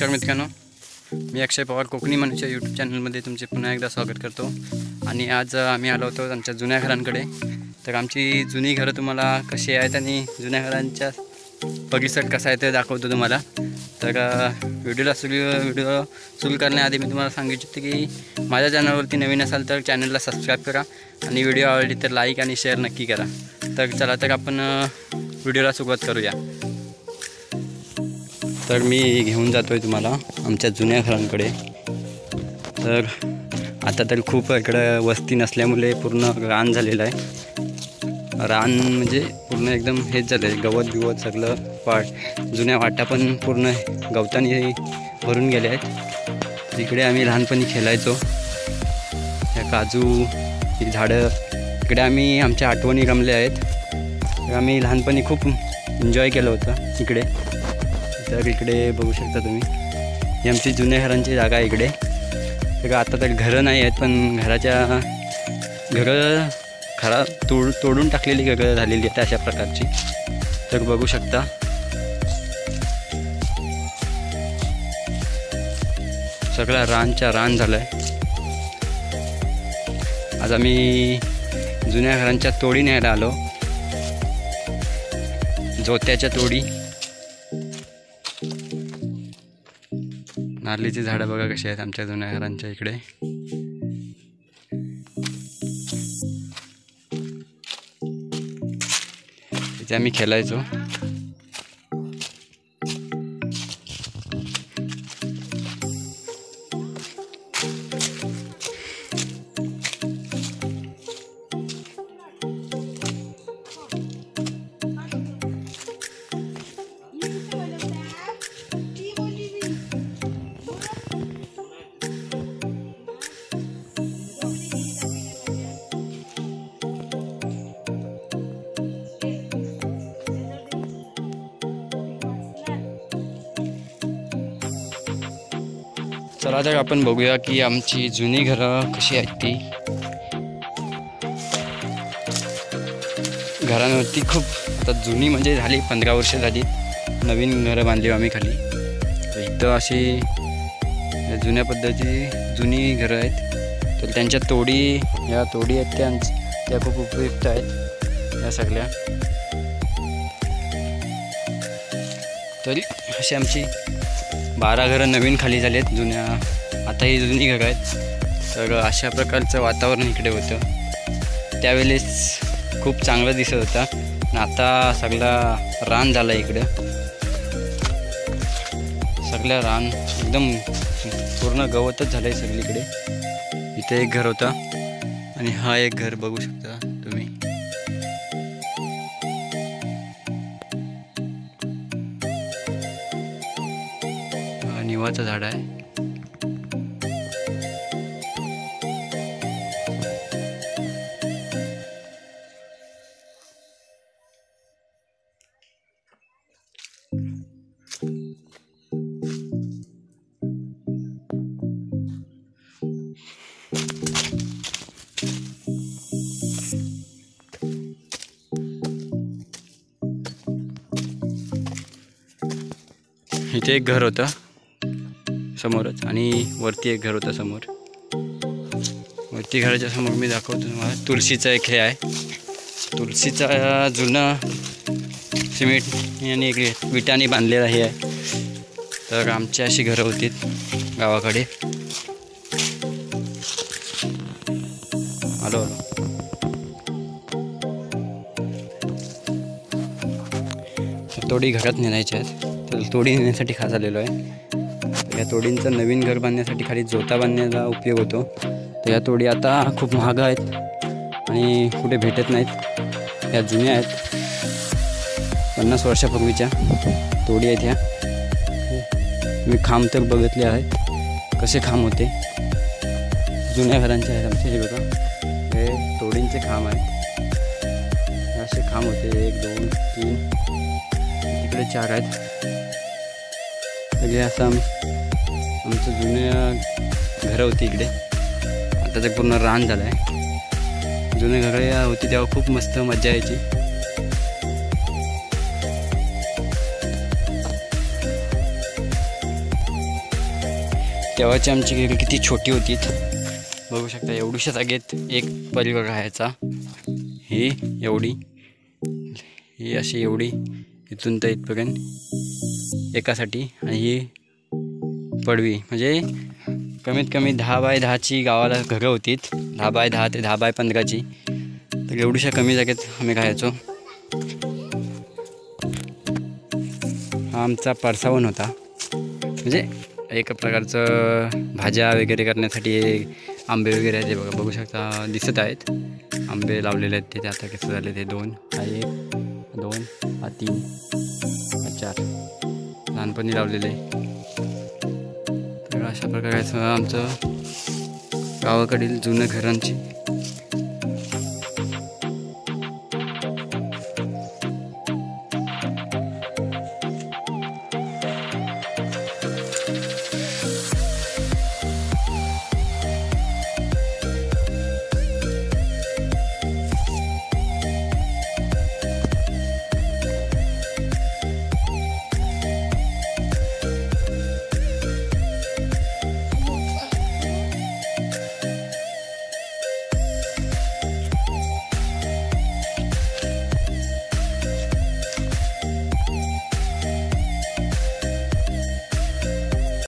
नमस्कार मित्रांनो, मी अक्षय पवार कोकणी मनुष्य यूट्यूब चॅनलमध्ये तुमचे पुन्हा एकदा स्वागत करतो। आणि आज आम्ही आलो होतो आमच्या जुन्या घरांकडे। तर आमची जुनी घरं तुम्हाला कशी आहेत आणि जुन्या घरांचा परिसर कसा आहे ते दाखवतो तुम्हाला। तर व्हिडिओ सुरू करण्याआधी मी तुम्हाला सांगू इच्छितो की माझ्या चॅनलवरती नवीन असाल तर चॅनलला सबस्क्राईब करा आणि व्हिडिओ आवडली तर लाईक आणि शेअर नक्की करा। तर चला तर आपण व्हिडिओला सुरुवात करूया। तर मी घेऊन जातोय तुम्हाला आमच्या जुन्या घरांकडे। तर आता तर खूप इकडे वस्ती नसल्यामुळे पूर्ण रान झालेलं आहे। रान म्हणजे पूर्ण एकदम हेच झालं आहे, गवत बिवत सगळं जुन्या वाटा पण पूर्ण गवताने भरून गेले आहेत। तिकडे आम्ही लहानपणी खेळायचो, या काजू ही झाडं इकडे आम्ही आमच्या आठवणी रमल्या आहेत। तर आम्ही लहानपणी खूप एन्जॉय केलं होतं इकडे। तर इकडे बघू शकता तुम्ही, ही आमची जुन्या घरांची जागा आहे इकडे। तर आता तर घरं नाही आहेत, पण घरं तोडून टाकलेली घरं झालेली आहेत अशा प्रकारची। तर बघू शकता सगळा रान झालं आहे। आज आम्ही जुन्या घरांच्या तोडी न्यायला आलो, जोत्याच्या तोडी। नारळीची झाडं बघा कशी आहेत आमच्या जुन्या घरांच्या इकडे। इथे आम्ही खेळायचो। चला तर आपण बघूया की आमची जुनी घरं कशी आहेत ती। घरांवरती खूप आता जुनी म्हणजे झाली 15 वर्ष झाली, नवीन घरं बांधली आम्ही खाली। इथं अशी जुन्या पद्धतीची जुनी घरं आहेत। तर त्यांच्या या तोडी आहेत त्या खूप उपयुक्त आहेत या सगळ्या। तरी अशी आमची 12 घरं नवीन खाली झाली आहेत जुन्या, आता ही जुनी घरं आहेत। तर अशा प्रकारचं वातावरण इकडे होतं त्यावेळेस, खूप चांगलं दिसत होतं। आणि आता सगळा रान झालं इकडं, सगळं रान एकदम पूर्ण गवतच झालं आहे सगळीकडे। इथे एक घर होतं आणि हा एक घर बघू शकता तुम्ही। निवाचं झाड आहे। इथे एक घर होतं समोरच आणि वरती एक घर होतं समोर। वरती घराच्या समोर मी दाखवतो तुम्हाला तुळशीचा एक हे आहे, तुळशीचा जुना सिमेंट आणि विटाने बांधलेला हे आहे। तर आमची अशी घरं होती गावाकडे। आलो तोडी घरात नेण्याच्या आहेत, तर तोडी नेण्यासाठी खास आलेलो आहे। या तोडींचा नवीन घर बांधण्यासाठी खाली जोता बांधण्याचा उपयोग होतो। तर या तोडी आता खूप महाग आहेत आणि कुठे भेटत नाहीत, या जुन्या आहेत, 50 वर्षापूर्वीच्या तोडी आहेत ह्या। मी खांब तर बघितले आहेत कसे खांब होते, जुन्या घरांचे आहेत आमचे। हे बघा, हे तोडींचे खांब आहेत, असे खांब होते 1 2 3 इकडे 4 आहेत। सगळे असं आमचं जुन्या घरं होती इकडे। आता ते पूर्ण रान झालं आहे। जुने घरं होती तेव्हा खूप मस्त मजा यायची। तेव्हाची आमची घरी किती छोटी होती. बघू शकता एवढ्याशा जागेत एक परिवार राहायचा. ही एवढी, ही अशी एवढी, इथून तर इथपर्यंत एकासाठी. आणि ही पडवी म्हणजे कमीत कमी 10 बाय 10ची गावाला घरं होती. 10 बाय 10 ते 10 बाय 15ची. तर एवढ्याशा कमी जागेत आम्ही राहायचो. हा आमचा परसावण होता. म्हणजे एक प्रकारचं भाज्या वगैरे करण्यासाठी आंबे वगैरे आहे ते बघू शकता दिसत आहेत. आंबे लावलेले आहेत ते आता कसं झाले ते 2, हा 1, 2, हा 3, हा 4 लहानपणी लावलेले. तर अशा प्रकारे आमचं गावाकडील जुनं घरांची